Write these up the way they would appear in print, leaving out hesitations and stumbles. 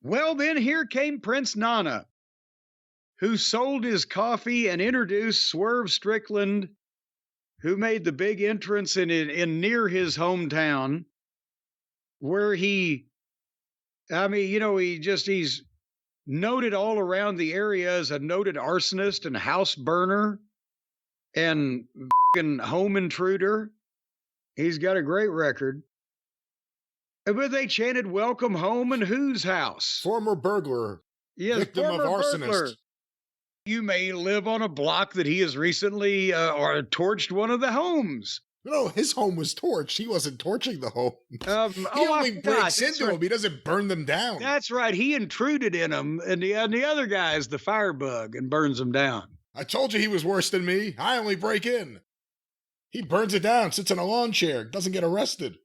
Well, then here came Prince Nana, who sold his coffee and introduced Swerve Strickland, who made the big entrance in near his hometown, where he's noted all around the area as a noted arsonist and house burner and home intruder. He's got a great record. But they chanted, "Welcome home," and whose house? Former burglar. Yes, victim of arsonist. Burglar. You may live on a block that he has recently or torched one of the homes. No, his home was torched. He wasn't torching the home. He only breaks into them. He doesn't burn them down. That's right. He intruded in them, and the other guy's the firebug and burns them down. I told you he was worse than me. I only break in. He burns it down, sits in a lawn chair, doesn't get arrested.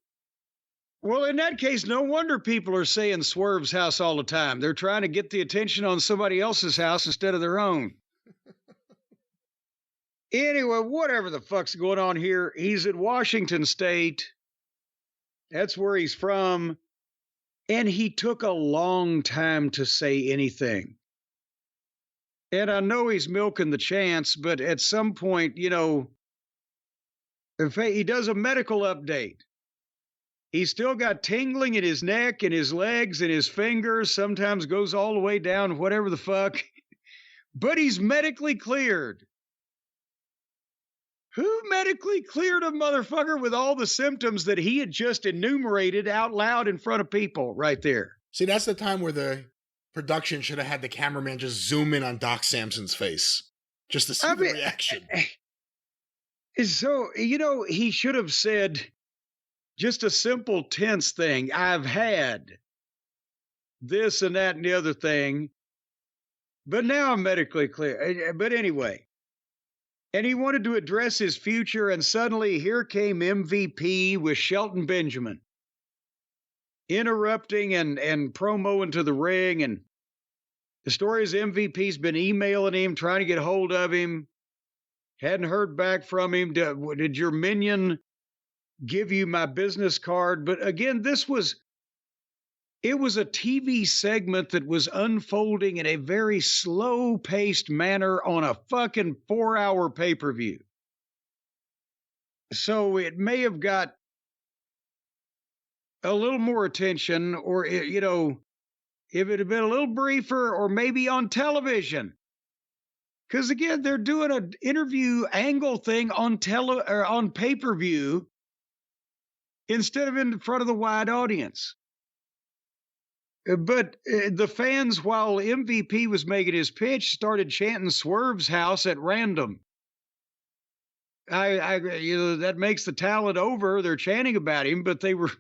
Well, in that case, no wonder people are saying Swerve's house all the time. They're trying to get the attention on somebody else's house instead of their own. Anyway, whatever the fuck's going on here, he's in Washington State. That's where he's from. And he took a long time to say anything. And I know he's milking the chance, but at some point, he does a medical update. He's still got tingling in his neck and his legs and his fingers, sometimes goes all the way down, whatever the fuck. But he's medically cleared. Who medically cleared a motherfucker with all the symptoms that he had just enumerated out loud in front of people right there? See, that's the time where the production should have had the cameraman just zoom in on Doc Samson's face just to see the reaction. So, he should have said just a simple tense thing. I've had this and that and the other thing, but now I'm medically clear. But anyway, and he wanted to address his future, and suddenly here came MVP with Shelton Benjamin interrupting and promoing to the ring. And the story is MVP's been emailing him, trying to get hold of him. Hadn't heard back from him. Did your minion give you my business card? But again, it was a TV segment that was unfolding in a very slow-paced manner on a fucking 4-hour pay-per-view. So it may have got a little more attention, or, if it had been a little briefer, or maybe on television. Because again, they're doing an interview angle thing on on pay-per-view instead of in front of the wide audience. But the fans, while MVP was making his pitch, started chanting Swerve's house at random. That makes the talent over. They're chanting about him, but they were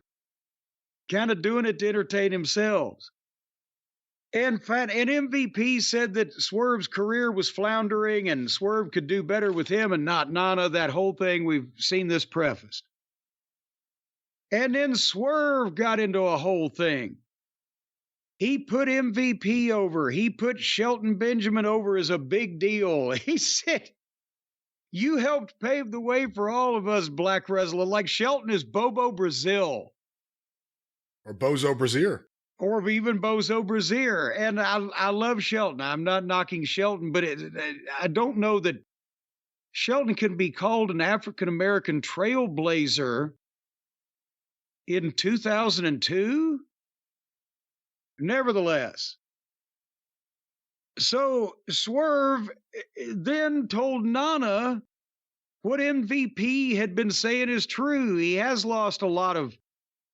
kind of doing it to entertain themselves. And MVP said that Swerve's career was floundering and Swerve could do better with him and not Nana. That whole thing, we've seen this prefaced. And then Swerve got into a whole thing. He put MVP over. He put Shelton Benjamin over as a big deal. He said, "You helped pave the way for all of us, black wrestler." Like Shelton is Bobo Brazil. Or Bozo Brazier. Or even Bozo Brazier. And I love Shelton. I'm not knocking Shelton, but I don't know that Shelton can be called an African-American trailblazer in 2002. Nevertheless, so Swerve then told Nana what MVP had been saying is true. He has lost a lot of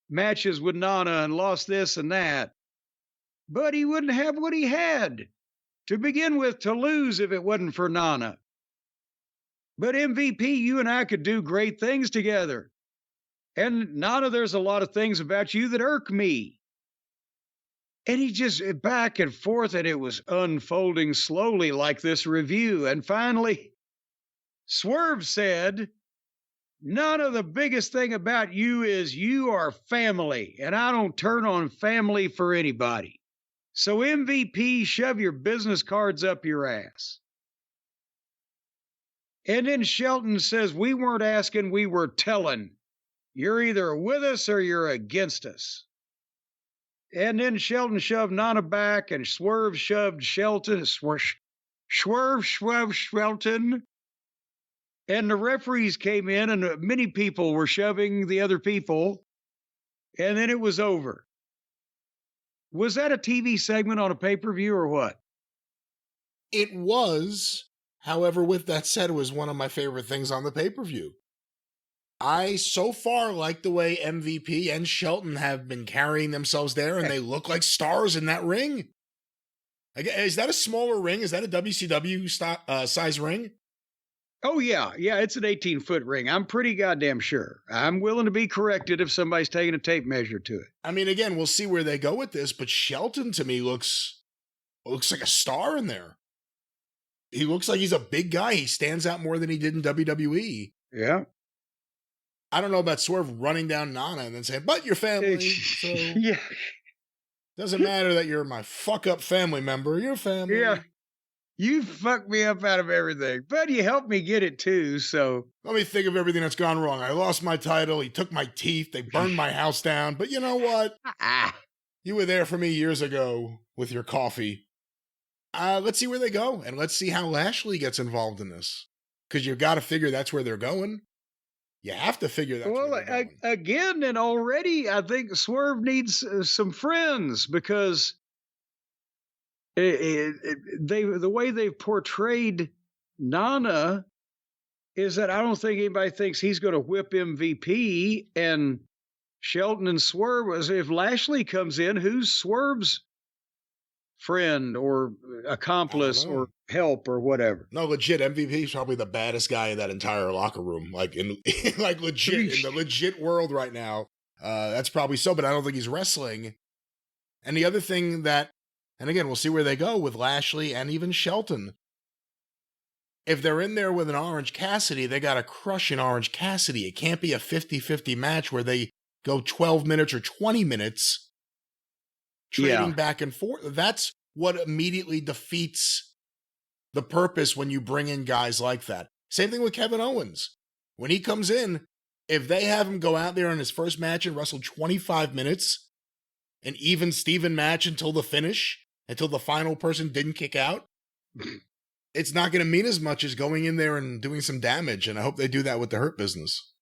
matches with Nana and lost this and that, but he wouldn't have what he had to begin with to lose if it wasn't for Nana. But MVP, you and I could do great things together. And Nana, there's a lot of things about you that irk me. And he just back and forth, and it was unfolding slowly like this review. And finally, Swerve said, "Nana, the biggest thing about you is you are family, and I don't turn on family for anybody. So MVP, shove your business cards up your ass." And then Shelton says, "We weren't asking, we were telling. You're either with us or you're against us." And then Shelton shoved Nana back, and Swerve shoved Shelton. Swerve, Shelton. And the referees came in, and many people were shoving the other people. And then it was over. Was that a TV segment on a pay-per-view or what? It was. However, with that said, it was one of my favorite things on the pay-per-view. I so far like the way MVP and Shelton have been carrying themselves there, and they look like stars in that ring. Is that a smaller ring? Is that a WCW size ring? Oh, yeah. Yeah, it's an 18-foot ring. I'm pretty goddamn sure. I'm willing to be corrected if somebody's taking a tape measure to it. I mean, again, we'll see where they go with this, but Shelton, to me, looks like a star in there. He looks like he's a big guy. He stands out more than he did in WWE. Yeah. I don't know about Swerve running down Nana and then saying, but your family, so yeah. Doesn't matter that you're my fuck-up family member. You're family. Yeah. You fucked me up out of everything, but you helped me get it too, so. Let me think of everything that's gone wrong. I lost my title. He took my teeth. They burned my house down. But you know what? You were there for me years ago with your coffee. Let's see where they go, and let's see how Lashley gets involved in this. Because you've got to figure that's where they're going. You have to figure that's where they're going. Again, and already, I think Swerve needs some friends because the way they've portrayed Nana is that I don't think anybody thinks he's going to whip MVP, and Shelton and Swerve. If Lashley comes in, who's Swerve's friend or accomplice or help or whatever? No, legit, MVP is probably the baddest guy in that entire locker room. Like like legit in the legit world right now. That's probably so, but I don't think he's wrestling. And the other thing that, and again, we'll see where they go with Lashley and even Shelton. If they're in there with an Orange Cassidy, they got to crush an Orange Cassidy. It can't be a 50-50 match where they go 12 minutes or 20 minutes trading back and forth. That's what immediately defeats the purpose when you bring in guys like that. Same thing with Kevin Owens. When he comes in, if they have him go out there in his first match and wrestle 25 minutes, an even Steven match until the finish, until the final person didn't kick out, it's not going to mean as much as going in there and doing some damage. And I hope they do that with the Hurt Business.